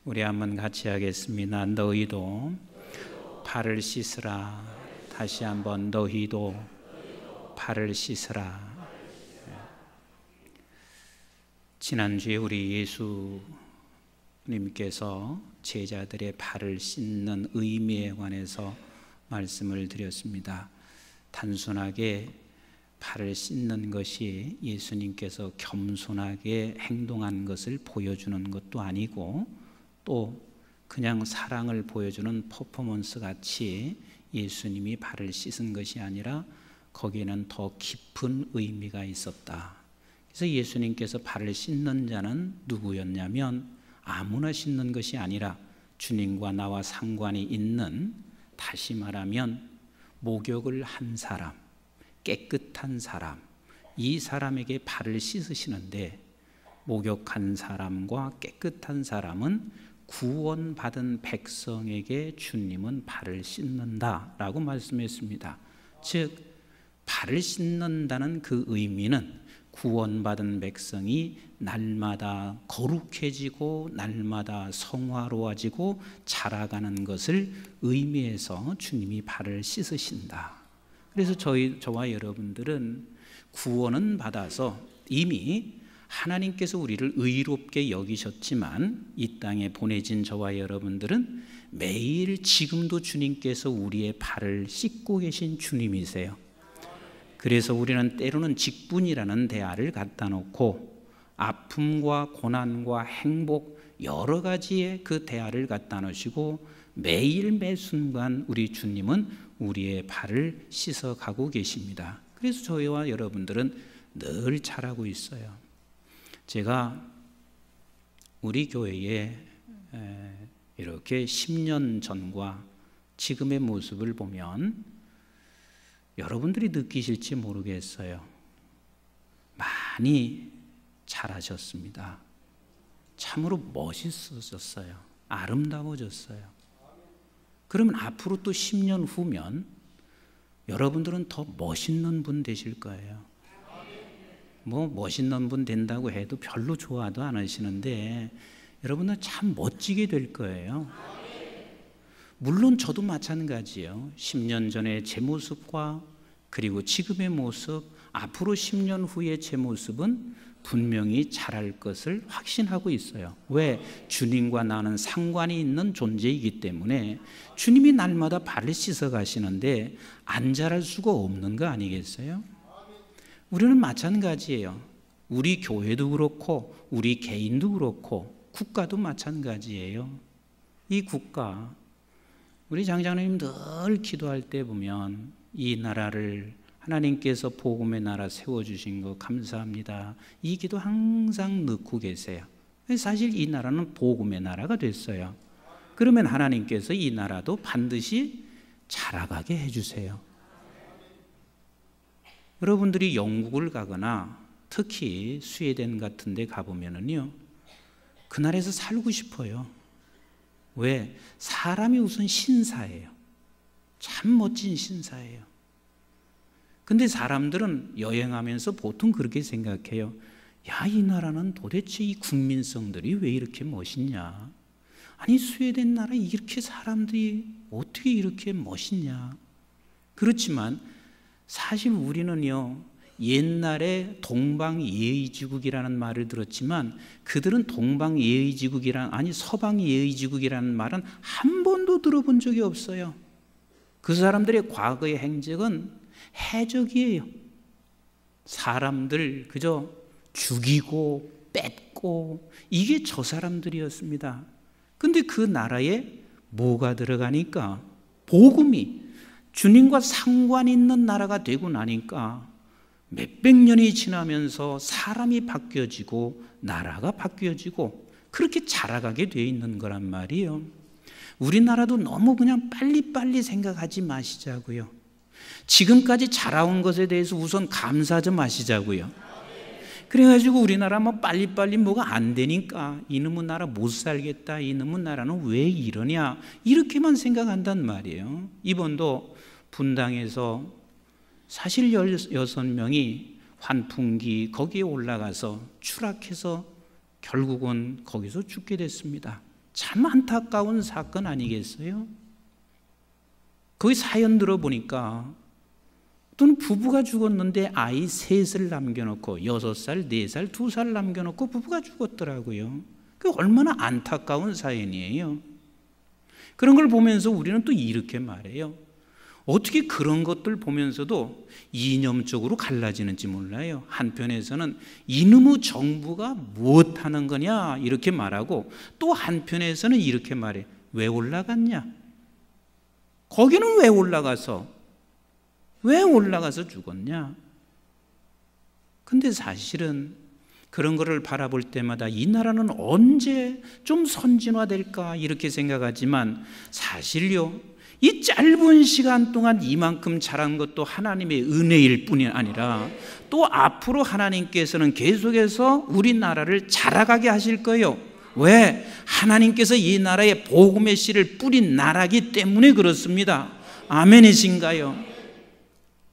우리 한번 같이 하겠습니다. 너희도 발을 씻으라. 다시 한번 너희도 발을 씻으라. 지난주에 우리 예수님께서 제자들의 발을 씻는 의미에 관해서 말씀을 드렸습니다. 단순하게 발을 씻는 것이 예수님께서 겸손하게 행동한 것을 보여주는 것도 아니고 또 그냥 사랑을 보여주는 퍼포먼스 같이 예수님이 발을 씻은 것이 아니라 거기에는 더 깊은 의미가 있었다. 그래서 예수님께서 발을 씻는 자는 누구였냐면 아무나 씻는 것이 아니라 주님과 나와 상관이 있는, 다시 말하면 목욕을 한 사람, 깨끗한 사람, 이 사람에게 발을 씻으시는데, 목욕한 사람과 깨끗한 사람은 구원받은 백성에게 주님은 발을 씻는다라고 말씀했습니다. 즉 발을 씻는다는 그 의미는 구원받은 백성이 날마다 거룩해지고 날마다 성화로워지고 자라가는 것을 의미해서 주님이 발을 씻으신다. 그래서 저와 여러분들은 구원은 받아서 이미 하나님께서 우리를 의롭게 여기셨지만 이 땅에 보내진 저와 여러분들은 매일 지금도 주님께서 우리의 발을 씻고 계신 주님이세요. 그래서 우리는 때로는 직분이라는 대야를 갖다 놓고 아픔과 고난과 행복 여러 가지의 그 대야를 갖다 놓으시고 매일 매 순간 우리 주님은 우리의 발을 씻어가고 계십니다. 그래서 저희와 여러분들은 늘 잘하고 있어요. 제가 우리 교회에 이렇게 10년 전과 지금의 모습을 보면 여러분들이 느끼실지 모르겠어요. 많이 잘하셨습니다. 참으로 멋있어졌어요. 아름다워졌어요. 그러면 앞으로 또 10년 후면 여러분들은 더 멋있는 분 되실 거예요. 뭐 멋있는 분 된다고 해도 별로 좋아도 안 하시는데 여러분은 참 멋지게 될 거예요. 물론 저도 마찬가지예요. 10년 전에 제 모습과 그리고 지금의 모습, 앞으로 10년 후의 제 모습은 분명히 잘할 것을 확신하고 있어요. 왜? 주님과 나는 상관이 있는 존재이기 때문에 주님이 날마다 발을 씻어 가시는데 안 잘할 수가 없는 거 아니겠어요? 우리는 마찬가지예요. 우리 교회도 그렇고 우리 개인도 그렇고 국가도 마찬가지예요. 이 국가, 우리 장장님 늘 기도할 때 보면 이 나라를 하나님께서 복음의 나라 세워주신 거 감사합니다. 이 기도 항상 넣고 계세요. 사실 이 나라는 복음의 나라가 됐어요. 그러면 하나님께서 이 나라도 반드시 자라가게 해주세요. 여러분들이 영국을 가거나 특히 스웨덴 같은 데 가보면은요, 그 나라에서 살고 싶어요. 왜? 사람이 우선 신사예요. 참 멋진 신사예요. 근데 사람들은 여행하면서 보통 그렇게 생각해요. 야, 이 나라는 도대체 이 국민성들이 왜 이렇게 멋있냐? 아니, 스웨덴 나라 이렇게 사람들이 어떻게 이렇게 멋있냐? 그렇지만 사실 우리는요, 옛날에 동방예의지국이라는 말을 들었지만 그들은 서방예의지국이라는 말은 한 번도 들어본 적이 없어요. 그 사람들의 과거의 행적은 해적이에요. 사람들 그저 죽이고 뺏고 이게 저 사람들이었습니다. 근데 그 나라에 뭐가 들어가니까 복음이 주님과 상관 있는 나라가 되고 나니까 몇백 년이 지나면서 사람이 바뀌어지고 나라가 바뀌어지고 그렇게 자라가게 되어 있는 거란 말이에요. 우리나라도 너무 그냥 빨리빨리 생각하지 마시자고요. 지금까지 자라온 것에 대해서 우선 감사 좀 하시자고요. 그래가지고 우리나라 뭐 빨리빨리 뭐가 안 되니까 이놈의 나라 못 살겠다, 이놈의 나라는 왜 이러냐, 이렇게만 생각한단 말이에요. 이번도 분당에서 사실 16명이 환풍기 거기에 올라가서 추락해서 결국은 거기서 죽게 됐습니다. 참 안타까운 사건 아니겠어요? 거기 사연 들어보니까 또는 부부가 죽었는데 아이 셋을 남겨놓고 6살, 4살, 2살 남겨놓고 부부가 죽었더라고요. 그게 얼마나 안타까운 사연이에요. 그런 걸 보면서 우리는 또 이렇게 말해요. 어떻게 그런 것들 보면서도 이념적으로 갈라지는지 몰라요. 한편에서는 이놈의 정부가 무엇하는 거냐 이렇게 말하고, 또 한편에서는 이렇게 말해. 왜 올라갔냐? 거기는 왜 올라가서 죽었냐? 근데 사실은 그런 거를 바라볼 때마다 이 나라는 언제 좀 선진화될까 이렇게 생각하지만, 사실요, 이 짧은 시간 동안 이만큼 자란 것도 하나님의 은혜일 뿐이 아니라 또 앞으로 하나님께서는 계속해서 우리나라를 자라가게 하실 거예요. 왜? 하나님께서 이 나라에 복음의 씨를 뿌린 나라이기 때문에 그렇습니다. 아멘이신가요?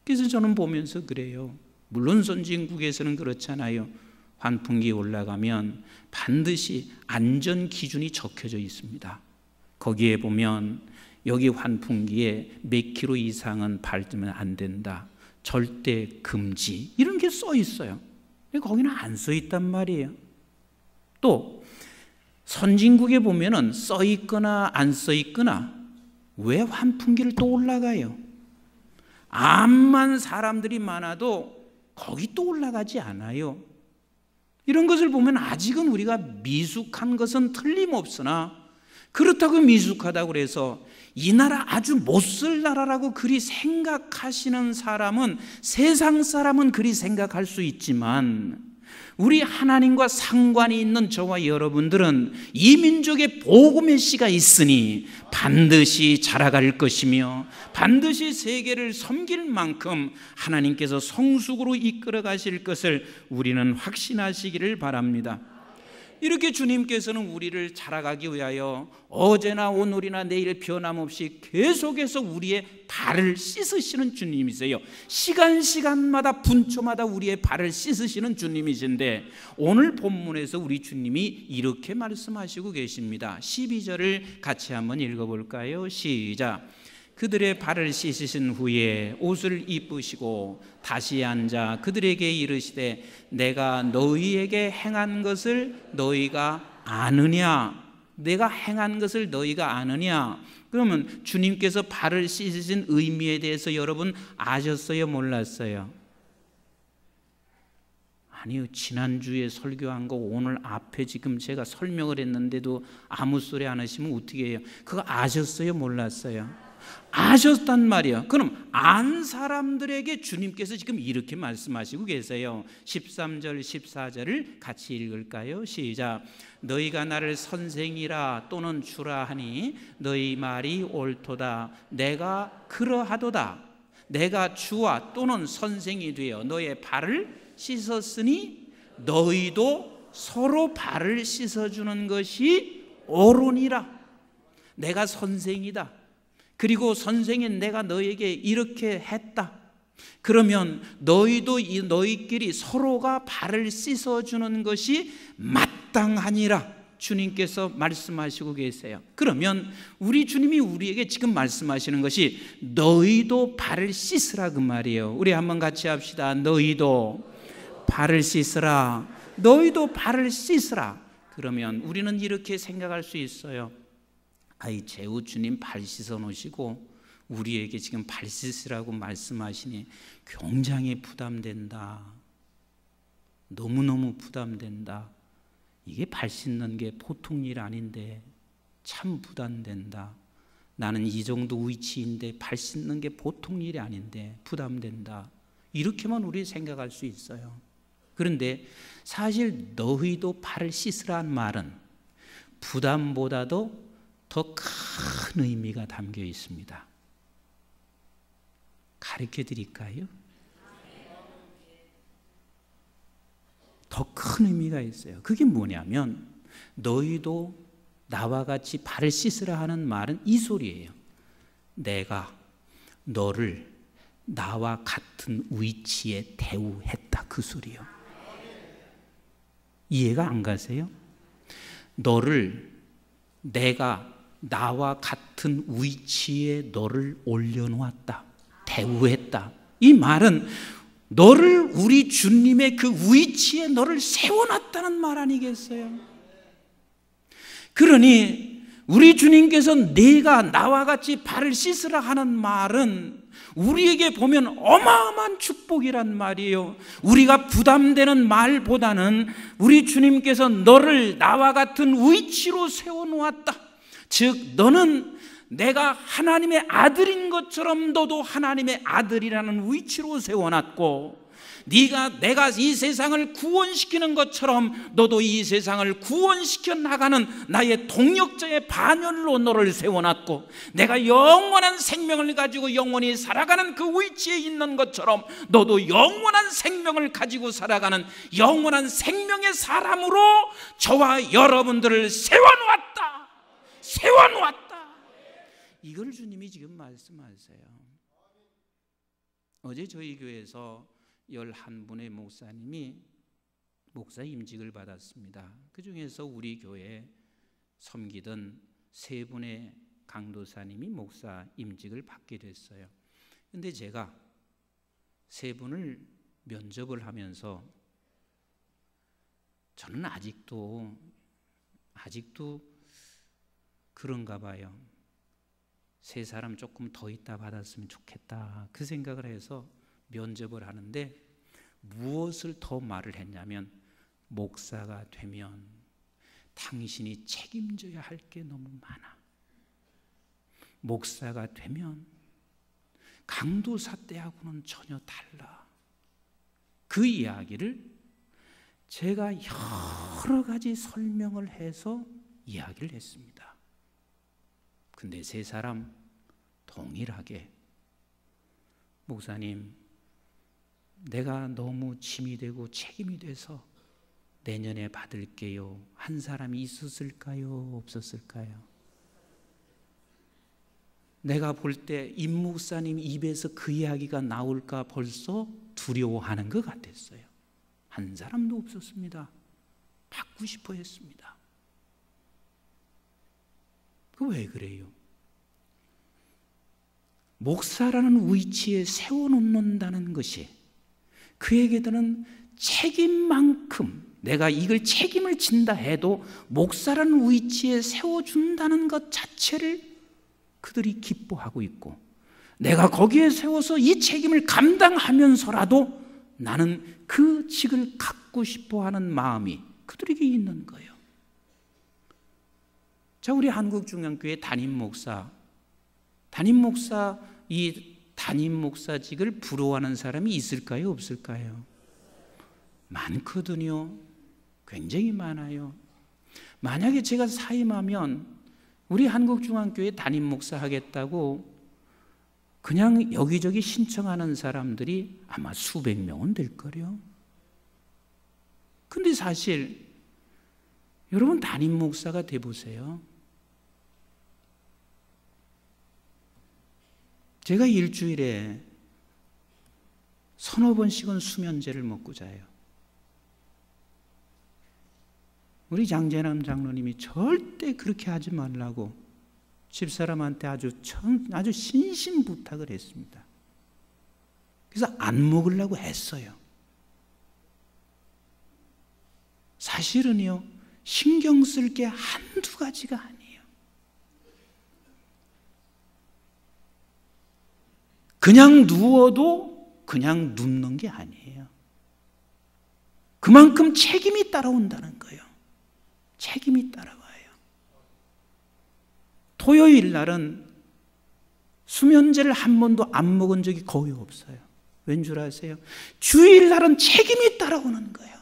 그래서 저는 보면서 그래요. 물론 선진국에서는 그렇잖아요. 환풍기 올라가면 반드시 안전 기준이 적혀져 있습니다. 거기에 보면 여기 환풍기에 몇 킬로 이상은 밟으면 안 된다, 절대 금지, 이런 게 써 있어요. 거기는 안 써 있단 말이에요. 또 선진국에 보면은 써 있거나 안 써 있거나 왜 환풍기를 또 올라가요? 암만 사람들이 많아도 거기 또 올라가지 않아요. 이런 것을 보면 아직은 우리가 미숙한 것은 틀림없으나, 그렇다고 미숙하다고 해서 이 나라 아주 못쓸 나라라고 그리 생각하시는 사람은, 세상 사람은 그리 생각할 수 있지만, 우리 하나님과 상관이 있는 저와 여러분들은 이 민족의 복음의 씨가 있으니 반드시 자라갈 것이며 반드시 세계를 섬길 만큼 하나님께서 성숙으로 이끌어 가실 것을 우리는 확신하시기를 바랍니다. 이렇게 주님께서는 우리를 자라가기 위하여 어제나 오늘이나 내일 변함없이 계속해서 우리의 발을 씻으시는 주님이세요. 시간마다 분초마다 우리의 발을 씻으시는 주님이신데, 오늘 본문에서 우리 주님이 이렇게 말씀하시고 계십니다. 12절을 같이 한번 읽어볼까요? 시작. 그들의 발을 씻으신 후에 옷을 입으시고 다시 앉아 그들에게 이르시되 내가 너희에게 행한 것을 너희가 아느냐? 내가 행한 것을 너희가 아느냐? 그러면 주님께서 발을 씻으신 의미에 대해서 여러분 아셨어요? 몰랐어요? 아니요. 지난주에 설교한 거 오늘 앞에 지금 제가 설명을 했는데도 아무 소리 안 하시면 어떻게 해요? 그거 아셨어요? 몰랐어요? 아셨단 말이에요. 그럼 안 사람들에게 주님께서 지금 이렇게 말씀하시고 계세요. 13절 14절을 같이 읽을까요? 시작. 너희가 나를 선생이라 또는 주라 하니 너희 말이 옳도다. 내가 그러하도다. 내가 주와 또는 선생이 되어 너의 발을 씻었으니 너희도 서로 발을 씻어주는 것이 옳으니라. 내가 선생이다. 그리고 선생인 내가 너에게 이렇게 했다. 그러면 너희도 너희끼리 서로가 발을 씻어주는 것이 마땅하니라 주님께서 말씀하시고 계세요. 그러면 우리 주님이 우리에게 지금 말씀하시는 것이 너희도 발을 씻으라 그 말이에요. 우리 한번 같이 합시다. 너희도 발을 씻으라. 너희도 발을 씻으라. 그러면 우리는 이렇게 생각할 수 있어요. 아이 제우 주님 발 씻어 놓으시고 우리에게 지금 발 씻으라고 말씀하시니 굉장히 부담된다. 너무너무 부담된다. 이게 발 씻는 게 보통 일 아닌데 참 부담된다. 나는 이 정도 위치인데 발 씻는 게 보통 일이 아닌데 부담된다. 이렇게만 우리 생각할 수 있어요. 그런데 사실 너희도 발을 씻으라는 말은 부담보다도 더 큰 의미가 담겨 있습니다. 가르쳐 드릴까요? 더 큰 의미가 있어요. 그게 뭐냐면 너희도 나와 같이 발을 씻으라 하는 말은 이 소리예요. 내가 너를 나와 같은 위치에 대우했다 그 소리요. 이해가 안 가세요? 너를 내가 나와 같은 위치에 너를 올려놓았다, 대우했다. 이 말은 너를 우리 주님의 그 위치에 너를 세워놨다는 말 아니겠어요? 그러니 우리 주님께서 네가 나와 같이 발을 씻으라 하는 말은 우리에게 보면 어마어마한 축복이란 말이에요. 우리가 부담되는 말보다는 우리 주님께서 너를 나와 같은 위치로 세워놓았다. 즉 너는 내가 하나님의 아들인 것처럼 너도 하나님의 아들이라는 위치로 세워놨고, 내가 이 세상을 구원시키는 것처럼 너도 이 세상을 구원시켜 나가는 나의 동역자의 반열로 너를 세워놨고, 내가 영원한 생명을 가지고 영원히 살아가는 그 위치에 있는 것처럼 너도 영원한 생명을 가지고 살아가는 영원한 생명의 사람으로 저와 여러분들을 세워놓았다. 이걸 주님이 지금 말씀하세요. 어제 저희 교회에서 11분의 목사님이 목사 임직을 받았습니다. 그 중에서 우리 교회에 섬기던 3분의 강도사님이 목사 임직을 받게 됐어요. 그런데 제가 3분을 면접을 하면서 저는 아직도 그런가 봐요. 3사람 조금 더 있다 받았으면 좋겠다, 그 생각을 해서 면접을 하는데 무엇을 더 말을 했냐면, 목사가 되면 당신이 책임져야 할 게 너무 많아. 목사가 되면 강도사 때하고는 전혀 달라. 그 이야기를 제가 여러 가지 설명을 해서 이야기를 했습니다. 근데 3사람 동일하게, 목사님, 내가 너무 짐이 되고 책임이 돼서 내년에 받을게요. 한 사람이 있었을까요? 없었을까요? 내가 볼 때 임 목사님 입에서 그 이야기가 나올까 벌써 두려워하는 것 같았어요. 한 사람도 없었습니다. 받고 싶어 했습니다. 왜 그래요? 목사라는 위치에 세워놓는다는 것이 그에게는 책임만큼, 내가 이걸 책임을 진다 해도 목사라는 위치에 세워준다는 것 자체를 그들이 기뻐하고 있고, 내가 거기에 세워서 이 책임을 감당하면서라도 나는 그 직을 갖고 싶어하는 마음이 그들에게 있는 거예요. 자, 우리 한국중앙교회 이 담임 목사직을 부러워하는 사람이 있을까요? 없을까요? 많거든요. 굉장히 많아요. 만약에 제가 사임하면 우리 한국중앙교회 담임 목사 하겠다고 그냥 여기저기 신청하는 사람들이 아마 수백 명은 될 거예요. 근데 사실 여러분 담임 목사가 돼 보세요. 제가 일주일에 서너 번씩은 수면제를 먹고 자요. 우리 장재남 장로님이 절대 그렇게 하지 말라고 집사람한테 아주 신신 부탁을 했습니다. 그래서 안 먹으려고 했어요. 사실은요, 신경 쓸 게 한두 가지가 아니에요. 그냥 누워도 그냥 눕는 게 아니에요. 그만큼 책임이 따라온다는 거예요. 책임이 따라와요. 토요일 날은 수면제를 한 번도 안 먹은 적이 거의 없어요. 왠 줄 아세요? 주일 날은 책임이 따라오는 거예요.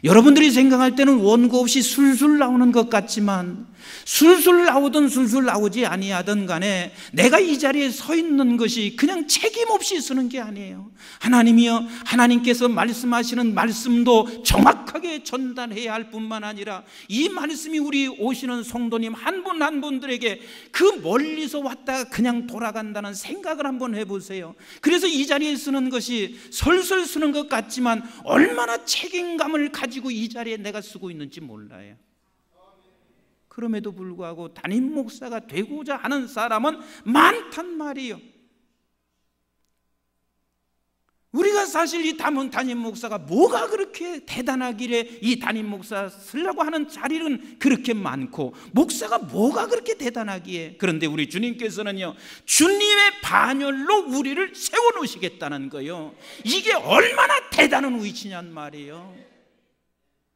여러분들이 생각할 때는 원고 없이 술술 나오는 것 같지만, 술술 나오든 술술 나오지 아니하든 간에 내가 이 자리에 서 있는 것이 그냥 책임 없이 서는 게 아니에요. 하나님이여, 하나님께서 말씀하시는 말씀도 정확하게 전달해야 할 뿐만 아니라 이 말씀이 우리 오시는 성도님 한 분 한 분들에게 그 멀리서 왔다가 그냥 돌아간다는 생각을 한번 해보세요. 그래서 이 자리에 서는 것이 설설 서는 것 같지만 얼마나 책임감을 가지고 이 자리에 내가 쓰고 있는지 몰라요. 그럼에도 불구하고 담임 목사가 되고자 하는 사람은 많단 말이에요. 우리가 사실 이 담임 목사가 뭐가 그렇게 대단하길래 이 담임 목사 쓰려고 하는 자리는 그렇게 많고, 목사가 뭐가 그렇게 대단하기에. 그런데 우리 주님께서는요, 주님의 반열로 우리를 세워놓으시겠다는 거예요. 이게 얼마나 대단한 위치냔 말이에요.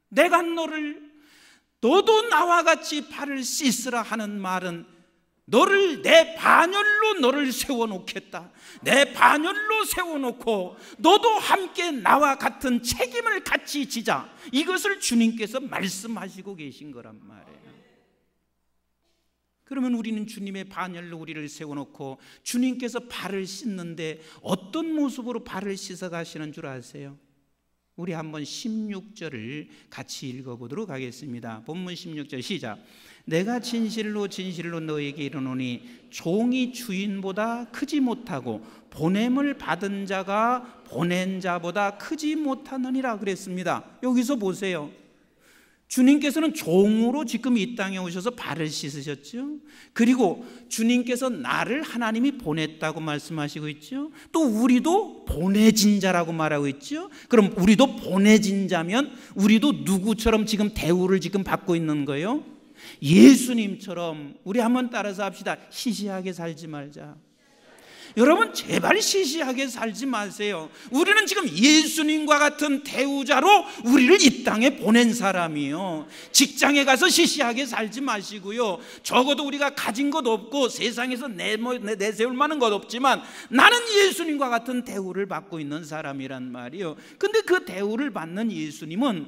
내가 너도 나와 같이 발을 씻으라 하는 말은, 너를 내 반열로 너를 세워놓겠다. 내 반열로 세워놓고 너도 함께 나와 같은 책임을 같이 지자. 이것을 주님께서 말씀하시고 계신 거란 말이에요. 그러면 우리는 주님의 반열로 우리를 세워놓고 주님께서 발을 씻는데 어떤 모습으로 발을 씻어 가시는 줄 아세요? 우리 한번 16절을 같이 읽어보도록 하겠습니다. 본문 16절 시작. 내가 진실로 진실로 너에게 이르노니 종이 주인보다 크지 못하고 보냄을 받은 자가 보낸 자보다 크지 못하느니라 그랬습니다. 여기서 보세요. 주님께서는 종으로 지금 이 땅에 오셔서 발을 씻으셨죠. 그리고 주님께서 나를 하나님이 보냈다고 말씀하시고 있죠. 또 우리도 보내진 자라고 말하고 있죠. 그럼 우리도 보내진 자면 우리도 누구처럼 지금 대우를 지금 받고 있는 거예요? 예수님처럼. 우리 한번 따라서 합시다. 시시하게 살지 말자. 여러분 제발 시시하게 살지 마세요. 우리는 지금 예수님과 같은 대우자로 우리를 이 땅에 보낸 사람이에요. 직장에 가서 시시하게 살지 마시고요. 적어도 우리가 가진 것 없고 세상에서 내세울 만한 것 없지만 나는 예수님과 같은 대우를 받고 있는 사람이란 말이에요. 근데 그 대우를 받는 예수님은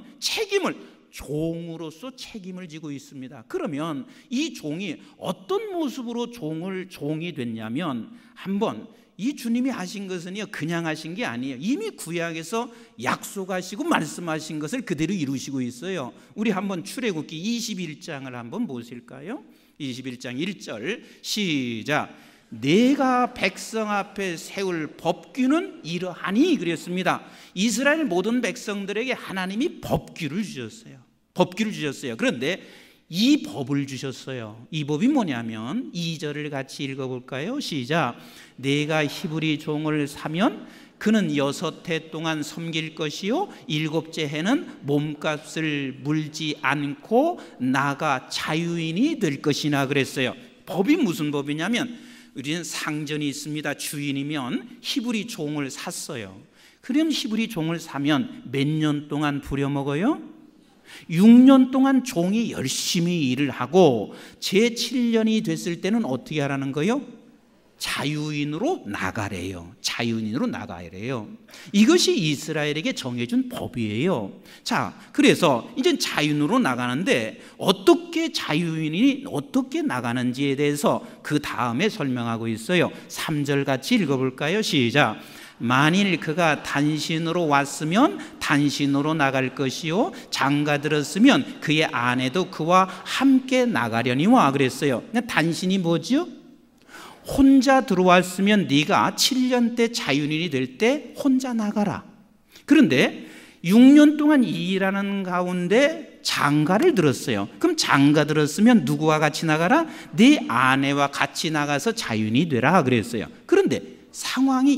종으로서 책임을 지고 있습니다. 그러면 이 종이 어떤 모습으로 종이 됐냐면, 한번 이 주님이 하신 것은요 그냥 하신 게 아니에요. 이미 구약에서 약속하시고 말씀하신 것을 그대로 이루시고 있어요. 우리 한번 출애굽기 21장을 한번 보실까요? 21장 1절 시작. 내가 백성 앞에 세울 법규는 이러하니 그랬습니다. 이스라엘 모든 백성들에게 하나님이 법규를 주셨어요. 그런데 이 법을 주셨어요. 이 법이 뭐냐면 2절을 같이 읽어볼까요? 시작. 내가 히브리 종을 사면 그는 6해 동안 섬길 것이요 7째 해는 몸값을 물지 않고 나가 자유인이 될 것이나 그랬어요. 법이 무슨 법이냐면, 우리는 상전이 있습니다. 주인이면 히브리 종을 샀어요. 그럼 히브리 종을 사면 몇 년 동안 부려먹어요? 6년 동안 종이 열심히 일을 하고 제7년이 됐을 때는 어떻게 하라는 거예요? 자유인으로 나가래요. 이것이 이스라엘에게 정해준 법이에요. 자, 그래서 이제 자유인으로 나가는데 어떻게 자유인이 어떻게 나가는지에 대해서 그 다음에 설명하고 있어요. 3절 같이 읽어볼까요? 시작. 만일 그가 단신으로 왔으면 단신으로 나갈 것이요 장가 들었으면 그의 아내도 그와 함께 나가려니와 그랬어요. 단신이 뭐죠? 혼자 들어왔으면 네가 7년 때 자유인이 될 때 혼자 나가라. 그런데 6년 동안 일하는 가운데 장가를 들었어요. 그럼 장가 들었으면 누구와 같이 나가라? 네 아내와 같이 나가서 자유인이 되라 그랬어요. 그런데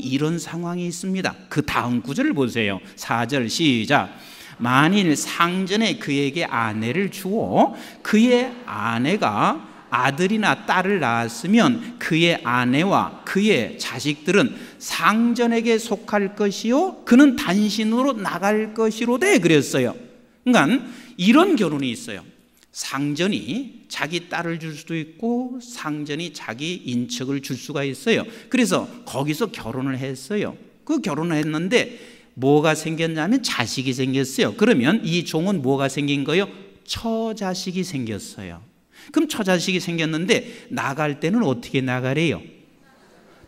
이런 상황이 있습니다. 그 다음 구절을 보세요. 4절 시작. 만일 상전에 그에게 아내를 주어 그의 아내가 아들이나 딸을 낳았으면 그의 아내와 그의 자식들은 상전에게 속할 것이요 그는 단신으로 나갈 것이로되 그랬어요. 그러니까 이런 결혼이 있어요. 상전이 자기 딸을 줄 수도 있고 상전이 자기 인척을 줄 수가 있어요. 그래서 거기서 결혼을 했어요. 그 결혼을 했는데 뭐가 생겼냐면 자식이 생겼어요. 그러면 이 종은 뭐가 생긴 거예요? 처자식이 생겼어요. 그럼 처자식이 생겼는데 나갈 때는 어떻게 나가래요?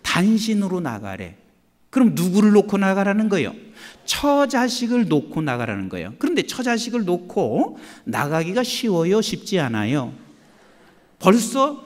단신으로 나가래. 그럼 누구를 놓고 나가라는 거예요? 처자식을 놓고 나가라는 거예요. 그런데 처자식을 놓고 나가기가 쉬워요? 쉽지 않아요? 벌써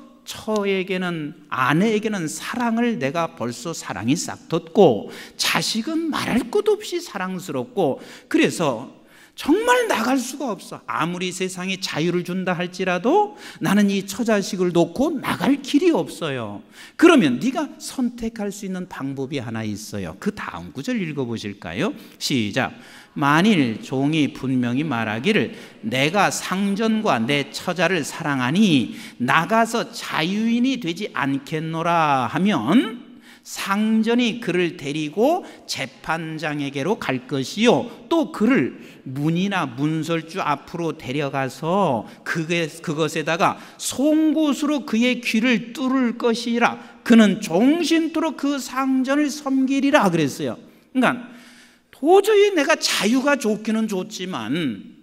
아내에게는 사랑을 내가 벌써 사랑이 싹 돋고 자식은 말할 것 없이 사랑스럽고, 그래서 정말 나갈 수가 없어. 아무리 세상에 자유를 준다 할지라도 나는 이 처자식을 놓고 나갈 길이 없어요. 그러면 네가 선택할 수 있는 방법이 하나 있어요. 그 다음 구절 읽어보실까요? 시작. 만일 종이 분명히 말하기를 내가 상전과 내 처자를 사랑하니 나가서 자유인이 되지 않겠노라 하면 상전이 그를 데리고 재판장에게로 갈 것이요 또 그를 문이나 문설주 앞으로 데려가서 그것에다가 송곳으로 그의 귀를 뚫을 것이라. 그는 종신토록 그 상전을 섬기리라 그랬어요. 그러니까 도저히 내가 자유가 좋기는 좋지만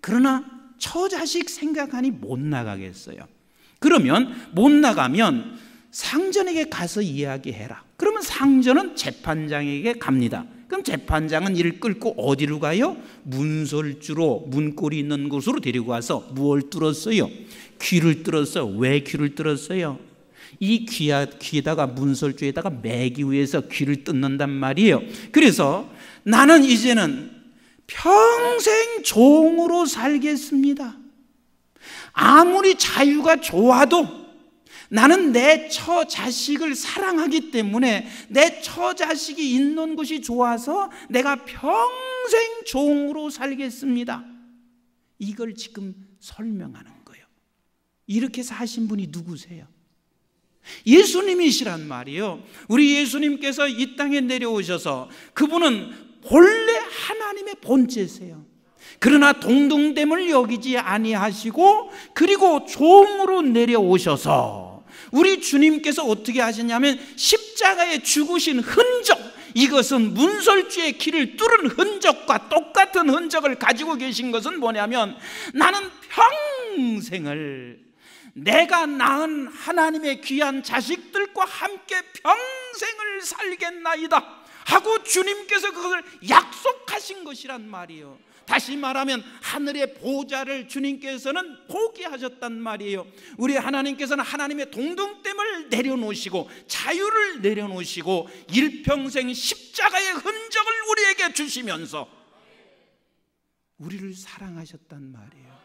그러나 처자식 생각하니 못 나가겠어요. 그러면 못 나가면 상전에게 가서 이야기해라. 그러면 상전은 재판장에게 갑니다. 그럼 재판장은 이를 끌고 어디로 가요? 문설주로 문고리 있는 곳으로 데리고 와서 무엇을 뚫었어요? 귀를 뚫었어요. 왜 귀를 뚫었어요? 이 귀에다가 문설주에다가 매기 위해서 귀를 뜯는단 말이에요. 그래서 나는 이제는 평생 종으로 살겠습니다. 아무리 자유가 좋아도 나는 내 처자식을 사랑하기 때문에 내 처자식이 있는 곳이 좋아서 내가 평생 종으로 살겠습니다. 이걸 지금 설명하는 거예요. 이렇게 사신 분이 누구세요? 예수님이시란 말이에요. 우리 예수님께서 이 땅에 내려오셔서 그분은 본래 하나님의 본체세요. 그러나 동등됨을 여기지 아니하시고 그리고 종으로 내려오셔서 우리 주님께서 어떻게 하셨냐면 십자가에 죽으신 흔적, 이것은 문설주의 길을 뚫은 흔적과 똑같은 흔적을 가지고 계신 것은 뭐냐면 나는 평생을 내가 낳은 하나님의 귀한 자식들과 함께 평생을 살겠나이다 하고 주님께서 그것을 약속하신 것이란 말이에요. 다시 말하면 하늘의 보좌를 주님께서는 포기하셨단 말이에요. 우리 하나님께서는 하나님의 동등됨을 내려놓으시고 자유를 내려놓으시고 일평생 십자가의 흔적을 우리에게 주시면서 우리를 사랑하셨단 말이에요.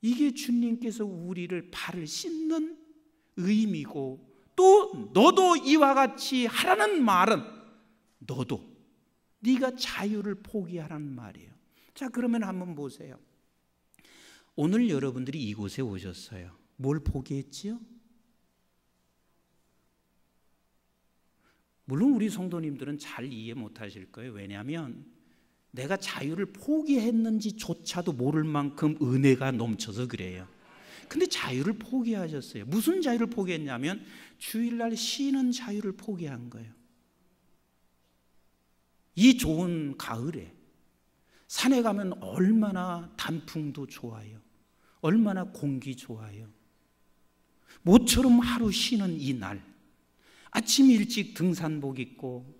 이게 주님께서 우리를 발을 씻는 의미고 또 너도 이와 같이 하라는 말은 너도 네가 자유를 포기하라는 말이에요. 자, 그러면 한번 보세요. 오늘 여러분들이 이곳에 오셨어요. 뭘 포기했지요? 물론 우리 성도님들은 잘 이해 못하실 거예요. 왜냐하면 내가 자유를 포기했는지조차도 모를 만큼 은혜가 넘쳐서 그래요. 근데 자유를 포기하셨어요. 무슨 자유를 포기했냐면 주일날 쉬는 자유를 포기한 거예요. 이 좋은 가을에 산에 가면 얼마나 단풍도 좋아요. 얼마나 공기 좋아요. 모처럼 하루 쉬는 이 날, 아침 일찍 등산복 입고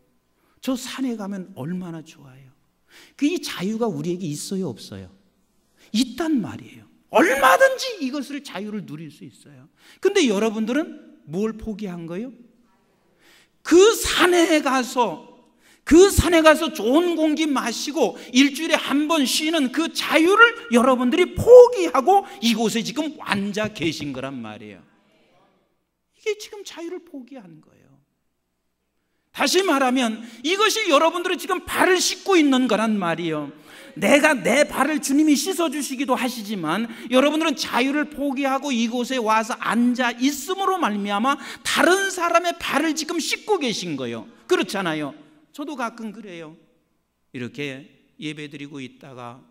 저 산에 가면 얼마나 좋아요. 이 자유가 우리에게 있어요, 없어요? 있단 말이에요. 얼마든지 이것을 자유를 누릴 수 있어요. 근데 여러분들은 뭘 포기한 거예요? 그 산에 가서 좋은 공기 마시고 일주일에 한 번 쉬는 그 자유를 여러분들이 포기하고 이곳에 지금 앉아 계신 거란 말이에요. 이게 지금 자유를 포기한 거예요. 다시 말하면 이것이 여러분들이 지금 발을 씻고 있는 거란 말이에요. 내가 내 발을 주님이 씻어주시기도 하시지만 여러분들은 자유를 포기하고 이곳에 와서 앉아 있음으로 말미암아 다른 사람의 발을 지금 씻고 계신 거예요. 그렇잖아요. 저도 가끔 그래요. 이렇게 예배드리고 있다가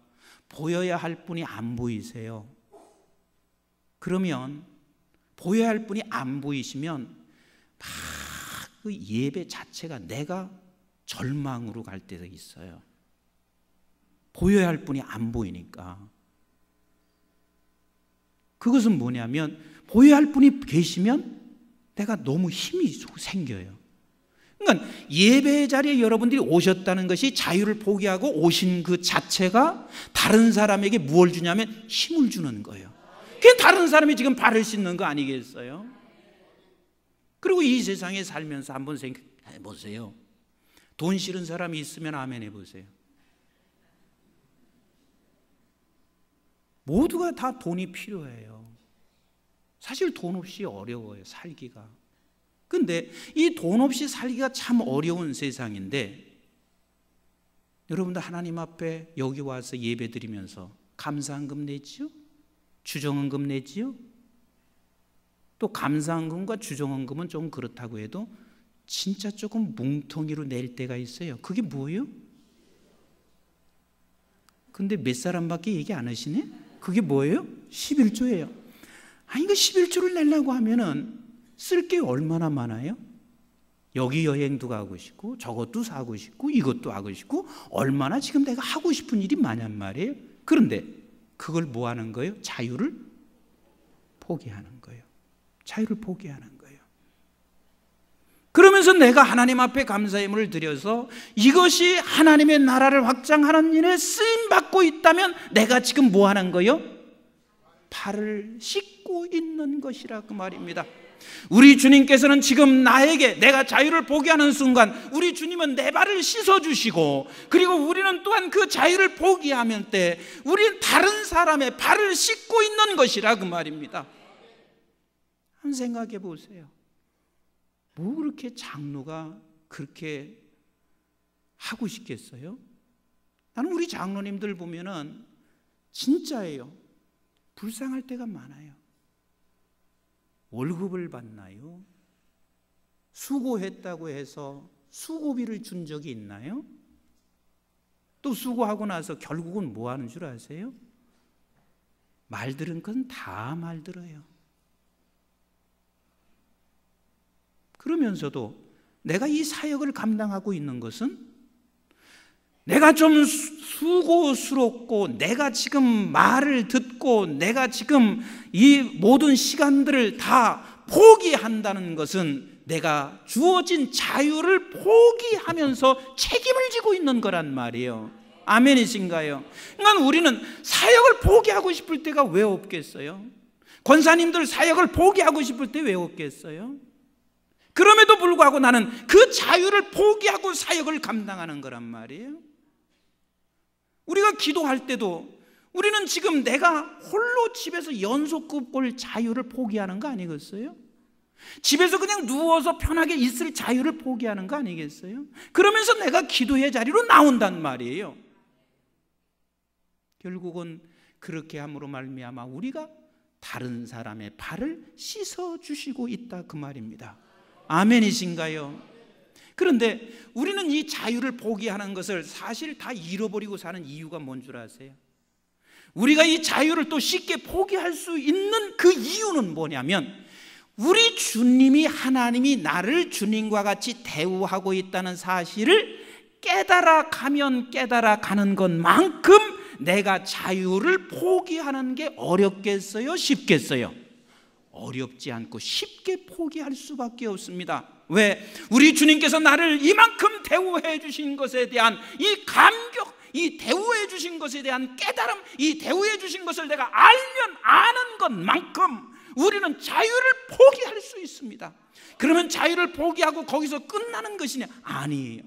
보여야 할 분이 안 보이세요. 그러면 보여야 할 분이 안 보이시면 막 그 예배 자체가 내가 절망으로 갈 때가 있어요. 보여야 할 분이 안 보이니까. 그것은 뭐냐면 보여야 할 분이 계시면 내가 너무 힘이 생겨요. 그러니까 예배 자리에 여러분들이 오셨다는 것이 자유를 포기하고 오신 그 자체가 다른 사람에게 무엇을 주냐면 힘을 주는 거예요. 그게 다른 사람이 지금 발을 씻는 거 아니겠어요? 그리고 이 세상에 살면서 한번 생각해 보세요. 돈 싫은 사람이 있으면 아멘 해보세요. 모두가 다 돈이 필요해요. 사실 돈 없이 어려워요, 살기가. 근데 이 돈 없이 살기가 참 어려운 세상인데, 여러분들 하나님 앞에 여기 와서 예배 드리면서 감사헌금 내지요? 주정헌금 내지요? 또 감사헌금과 주정헌금은 좀 그렇다고 해도 진짜 조금 뭉텅이로 낼 때가 있어요. 그게 뭐예요? 근데 몇 사람밖에 얘기 안 하시네? 그게 뭐예요? 11조예요. 아니, 이거 11조를 내려고 하면은 쓸 게 얼마나 많아요? 여기 여행도 가고 싶고 저것도 사고 싶고 이것도 하고 싶고 얼마나 지금 내가 하고 싶은 일이 많단 말이에요. 그런데 그걸 뭐 하는 거예요? 자유를 포기하는 거예요. 자유를 포기하는 거예요. 그러면서 내가 하나님 앞에 감사의문을 드려서 이것이 하나님의 나라를 확장하는 일에 쓰임받고 있다면 내가 지금 뭐 하는 거예요? 발을 씻고 있는 것이라 그 말입니다. 우리 주님께서는 지금 나에게 내가 자유를 포기하는 순간 우리 주님은 내 발을 씻어주시고, 그리고 우리는 또한 그 자유를 포기하면 때 우리는 다른 사람의 발을 씻고 있는 것이라 그 말입니다. 한번 생각해 보세요. 뭐 그렇게 장로가 그렇게 하고 싶겠어요? 나는 우리 장로님들 보면은 진짜예요. 불쌍할 때가 많아요. 월급을 받나요? 수고했다고 해서 수고비를 준 적이 있나요? 또 수고하고 나서 결국은 뭐 하는 줄 아세요? 말 들은 건 다 말 들어요. 그러면서도 내가 이 사역을 감당하고 있는 것은 내가 좀 수고스럽고 내가 지금 말을 듣고 내가 지금 이 모든 시간들을 다 포기한다는 것은 내가 주어진 자유를 포기하면서 책임을 지고 있는 거란 말이에요. 아멘이신가요? 그러니까 우리는 사역을 포기하고 싶을 때가 왜 없겠어요? 권사님들 사역을 포기하고 싶을 때 왜 없겠어요? 그럼에도 불구하고 나는 그 자유를 포기하고 사역을 감당하는 거란 말이에요. 우리가 기도할 때도 우리는 지금 내가 홀로 집에서 연속급 볼 자유를 포기하는 거 아니겠어요? 집에서 그냥 누워서 편하게 있을 자유를 포기하는 거 아니겠어요? 그러면서 내가 기도의 자리로 나온단 말이에요. 결국은 그렇게 함으로 말미암아 우리가 다른 사람의 발을 씻어주시고 있다 그 말입니다. 아멘이신가요? 그런데 우리는 이 자유를 포기하는 것을 사실 다 잃어버리고 사는 이유가 뭔 줄 아세요? 우리가 이 자유를 또 쉽게 포기할 수 있는 그 이유는 뭐냐면, 우리 주님이 하나님이 나를 주님과 같이 대우하고 있다는 사실을 깨달아가면 깨달아가는 것만큼 내가 자유를 포기하는 게 어렵겠어요? 쉽겠어요? 어렵지 않고 쉽게 포기할 수밖에 없습니다. 왜? 우리 주님께서 나를 이만큼 대우해 주신 것에 대한 이 감격, 이 대우해 주신 것에 대한 깨달음, 이 대우해 주신 것을 내가 알면 아는 것만큼 우리는 자유를 포기할 수 있습니다. 그러면 자유를 포기하고 거기서 끝나는 것이냐? 아니에요.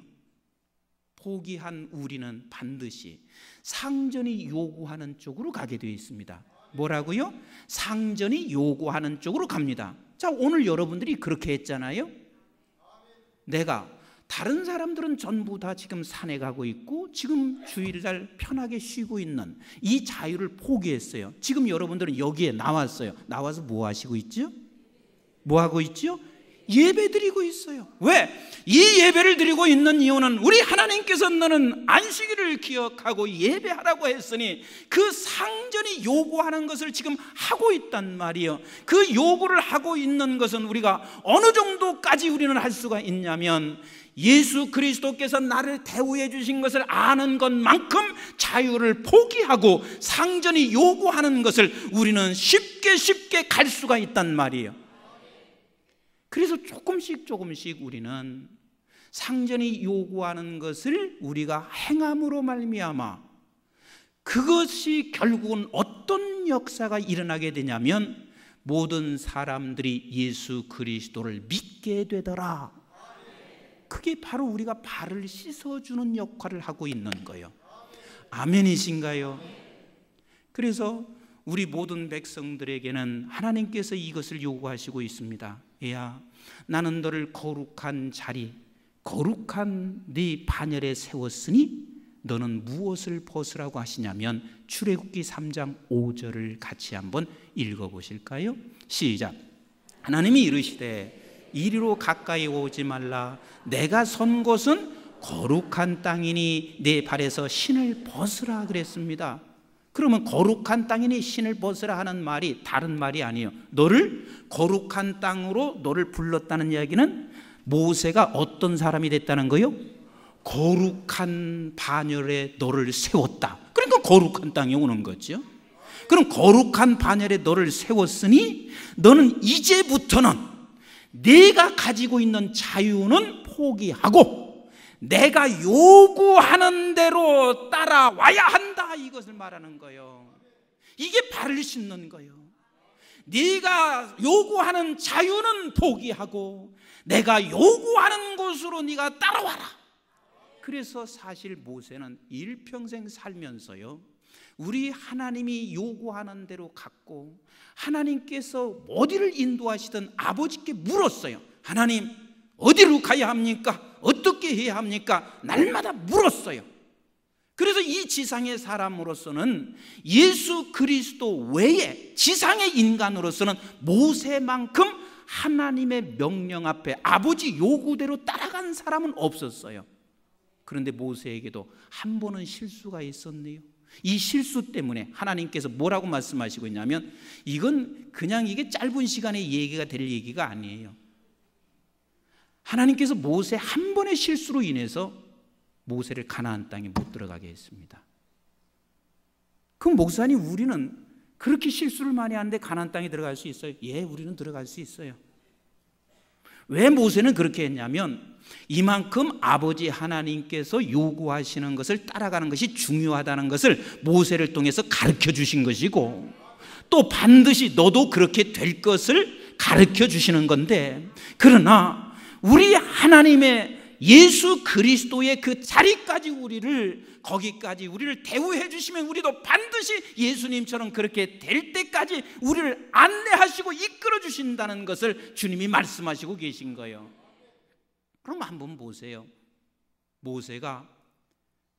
포기한 우리는 반드시 상전이 요구하는 쪽으로 가게 되어 있습니다. 뭐라고요? 상전이 요구하는 쪽으로 갑니다. 자, 오늘 여러분들이 그렇게 했잖아요. 내가 다른 사람들은 전부 다 지금 산에 가고 있고 지금 주일날 편하게 쉬고 있는 이 자유를 포기했어요. 지금 여러분들은 여기에 나왔어요. 나와서 뭐 하시고 있죠? 뭐 하고 있죠? 예배 드리고 있어요. 왜? 이 예배를 드리고 있는 이유는 우리 하나님께서 너는 안식일을 기억하고 예배하라고 했으니 그 상전이 요구하는 것을 지금 하고 있단 말이에요. 그 요구를 하고 있는 것은 우리가 어느 정도까지 우리는 할 수가 있냐면, 예수 그리스도께서 나를 대우해 주신 것을 아는 것만큼 자유를 포기하고 상전이 요구하는 것을 우리는 쉽게 갈 수가 있단 말이에요. 그래서 조금씩 우리는 상전이 요구하는 것을 우리가 행함으로 말미암아 그것이 결국은 어떤 역사가 일어나게 되냐면, 모든 사람들이 예수 그리스도를 믿게 되더라. 그게 바로 우리가 발을 씻어주는 역할을 하고 있는 거예요. 아멘이신가요? 그래서 우리 모든 백성들에게는 하나님께서 이것을 요구하시고 있습니다. 얘야, 나는 너를 거룩한 자리, 거룩한 네 반열에 세웠으니 너는 무엇을 벗으라고 하시냐면 출애굽기 3장 5절을 같이 한번 읽어보실까요? 시작. 하나님이 이르시되 이리로 가까이 오지 말라. 내가 선 곳은 거룩한 땅이니 내 발에서 신을 벗으라 그랬습니다. 그러면 거룩한 땅이니 신을 벗으라 하는 말이 다른 말이 아니에요. 너를 거룩한 땅으로 너를 불렀다는 이야기는 모세가 어떤 사람이 됐다는 거예요? 거룩한 반열에 너를 세웠다. 그러니까 거룩한 땅에 오는 거죠. 그럼 거룩한 반열에 너를 세웠으니 너는 이제부터는 내가 가지고 있는 자유는 포기하고 내가 요구하는 대로 따라와야 한다, 이것을 말하는 거예요. 이게 발을 씻는 거예요. 네가 요구하는 자유는 포기하고 내가 요구하는 곳으로 네가 따라와라. 그래서 사실 모세는 일평생 살면서요, 우리 하나님이 요구하는 대로 갔고 하나님께서 어디를 인도하시든 아버지께 물었어요. 하나님, 어디로 가야 합니까? 어떻게 해야 합니까? 날마다 물었어요. 그래서 이 지상의 사람으로서는 예수 그리스도 외에 지상의 인간으로서는 모세만큼 하나님의 명령 앞에 아버지 요구대로 따라간 사람은 없었어요. 그런데 모세에게도 한 번은 실수가 있었네요. 이 실수 때문에 하나님께서 뭐라고 말씀하시고 있냐면 이건 그냥 이게 짧은 시간에 얘기가 될 얘기가 아니에요. 하나님께서 모세 한 번의 실수로 인해서 모세를 가나안 땅에 못 들어가게 했습니다. 그럼 목사님, 우리는 그렇게 실수를 많이 하는데 가나안 땅에 들어갈 수 있어요? 예, 우리는 들어갈 수 있어요. 왜 모세는 그렇게 했냐면 이만큼 아버지 하나님께서 요구하시는 것을 따라가는 것이 중요하다는 것을 모세를 통해서 가르쳐 주신 것이고, 또 반드시 너도 그렇게 될 것을 가르쳐 주시는 건데, 그러나 우리 하나님의 예수 그리스도의 그 자리까지 거기까지 우리를 대우해 주시면 우리도 반드시 예수님처럼 그렇게 될 때까지 우리를 안내하시고 이끌어 주신다는 것을 주님이 말씀하시고 계신 거예요. 그럼 한번 보세요. 모세가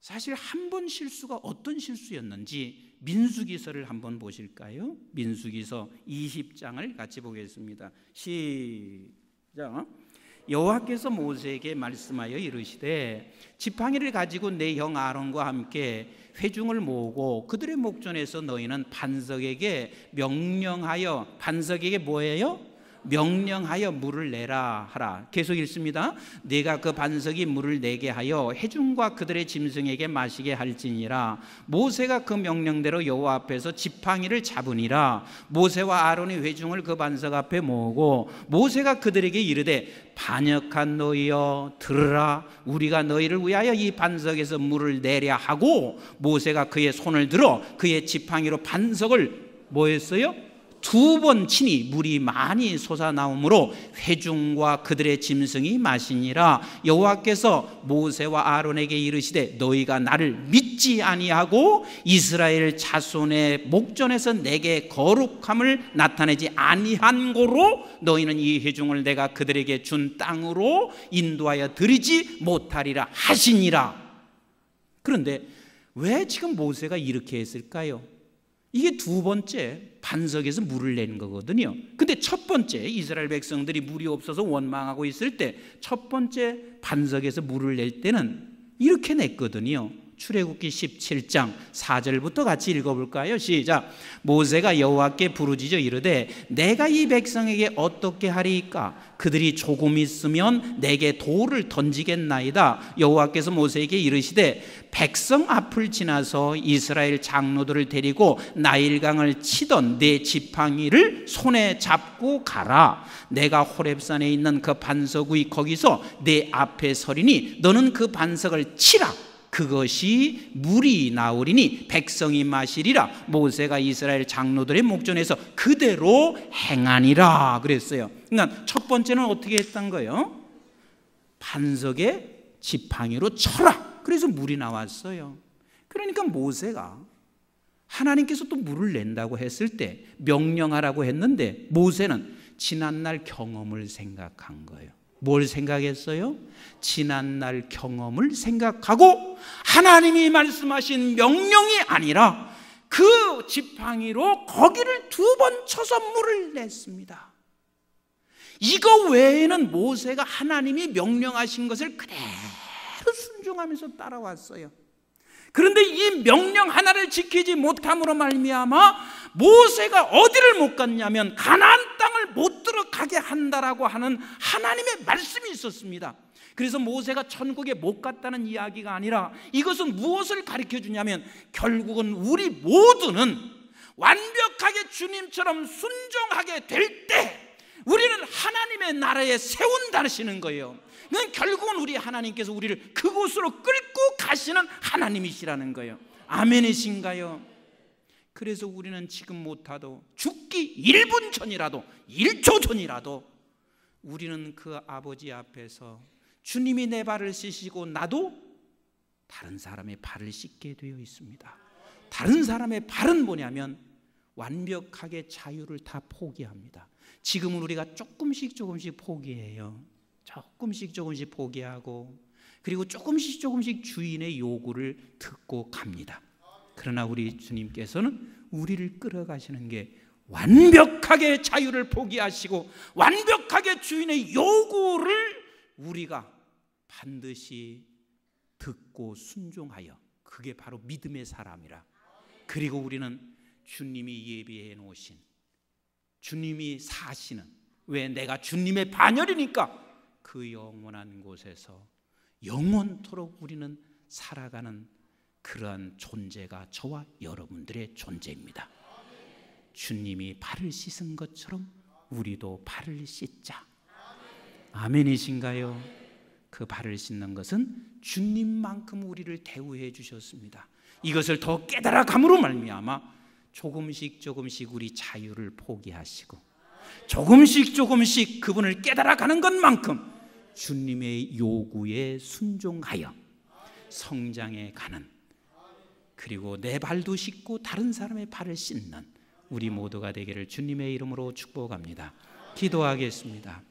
사실 한 번 실수가 어떤 실수였는지 민수기서를 한번 보실까요? 민수기서 20장을 같이 보겠습니다. 시작. 여호와께서 모세에게 말씀하여 이르시되 지팡이를 가지고 내 형 아론과 함께 회중을 모으고 그들의 목전에서 너희는 반석에게 명령하여, 반석에게 뭐예요? 명령하여 물을 내라 하라. 계속 읽습니다. 네가 그 반석이 물을 내게 하여 회중과 그들의 짐승에게 마시게 할지니라. 모세가 그 명령대로 여호와 앞에서 지팡이를 잡으니라. 모세와 아론이 회중을 그 반석 앞에 모으고 모세가 그들에게 이르되 반역한 너희여 들으라. 우리가 너희를 위하여 이 반석에서 물을 내랴 하고 모세가 그의 손을 들어 그의 지팡이로 반석을 뭐 했어요? 2번 치니 물이 많이 솟아나오므로 회중과 그들의 짐승이 마시니라. 여호와께서 모세와 아론에게 이르시되 너희가 나를 믿지 아니하고 이스라엘 자손의 목전에서 내게 거룩함을 나타내지 아니한 고로 너희는 이 회중을 내가 그들에게 준 땅으로 인도하여 드리지 못하리라 하시니라. 그런데 왜 지금 모세가 이렇게 했을까요? 이게 2번째 반석에서 물을 내는 거거든요. 근데 첫 번째 이스라엘 백성들이 물이 없어서 원망하고 있을 때 첫 번째 반석에서 물을 낼 때는 이렇게 냈거든요. 출애굽기 17장 4절부터 같이 읽어볼까요? 시작. 모세가 여호와께 부르짖어 이르되 내가 이 백성에게 어떻게 하리이까? 그들이 조금 있으면 내게 돌을 던지겠나이다. 여호와께서 모세에게 이르시되 백성 앞을 지나서 이스라엘 장로들을 데리고 나일강을 치던 내 지팡이를 손에 잡고 가라. 내가 호렙산에 있는 그 반석 위 거기서 내 앞에 서리니 너는 그 반석을 치라. 그것이 물이 나오리니 백성이 마시리라. 모세가 이스라엘 장로들의 목전에서 그대로 행하니라 그랬어요. 그러니까 첫 번째는 어떻게 했던 거예요? 반석에 지팡이로 쳐라. 그래서 물이 나왔어요. 그러니까 모세가 하나님께서 또 물을 낸다고 했을 때 명령하라고 했는데 모세는 지난날 경험을 생각한 거예요. 뭘 생각했어요? 지난날 경험을 생각하고 하나님이 말씀하신 명령이 아니라 그 지팡이로 거기를 2번 쳐서 물을 냈습니다. 이거 외에는 모세가 하나님이 명령하신 것을 그대로 순종하면서 따라왔어요. 그런데 이 명령 하나를 지키지 못함으로 말미암아 모세가 어디를 못 갔냐면 가나안 땅을 못 들어가게 한다라고 하는 하나님의 말씀이 있었습니다. 그래서 모세가 천국에 못 갔다는 이야기가 아니라 이것은 무엇을 가르쳐 주냐면 결국은 우리 모두는 완벽하게 주님처럼 순종하게 될 때 우리는 하나님의 나라에 세운다시는 거예요. 결국은 우리 하나님께서 우리를 그곳으로 끌고 가시는 하나님이시라는 거예요. 아멘이신가요? 그래서 우리는 지금 못하도 죽기 1분 전이라도 1초 전이라도 우리는 그 아버지 앞에서 주님이 내 발을 씻으시고 나도 다른 사람의 발을 씻게 되어 있습니다. 다른 사람의 발은 뭐냐면 완벽하게 자유를 다 포기합니다. 지금은 우리가 조금씩 포기해요. 조금씩 포기하고 그리고 조금씩 주인의 요구를 듣고 갑니다. 그러나 우리 주님께서는 우리를 끌어가시는 게 완벽하게 자유를 포기하시고 완벽하게 주인의 요구를 우리가 반드시 듣고 순종하여 그게 바로 믿음의 사람이라. 그리고 우리는 주님이 예비해 놓으신 주님이 사시는 왜 내가 주님의 반열이니까 그 영원한 곳에서 영원토록 우리는 살아가는 그러한 존재가 저와 여러분들의 존재입니다. 주님이 발을 씻은 것처럼 우리도 발을 씻자. 아멘이신가요? 그 발을 씻는 것은 주님만큼 우리를 대우해 주셨습니다. 이것을 더 깨달아감으로 말미암아 조금씩 우리 자유를 포기하시고 조금씩 그분을 깨달아가는 것만큼 주님의 요구에 순종하여 성장해 가는, 그리고 내 발도 씻고 다른 사람의 발을 씻는 우리 모두가 되기를 주님의 이름으로 축복합니다. 기도하겠습니다.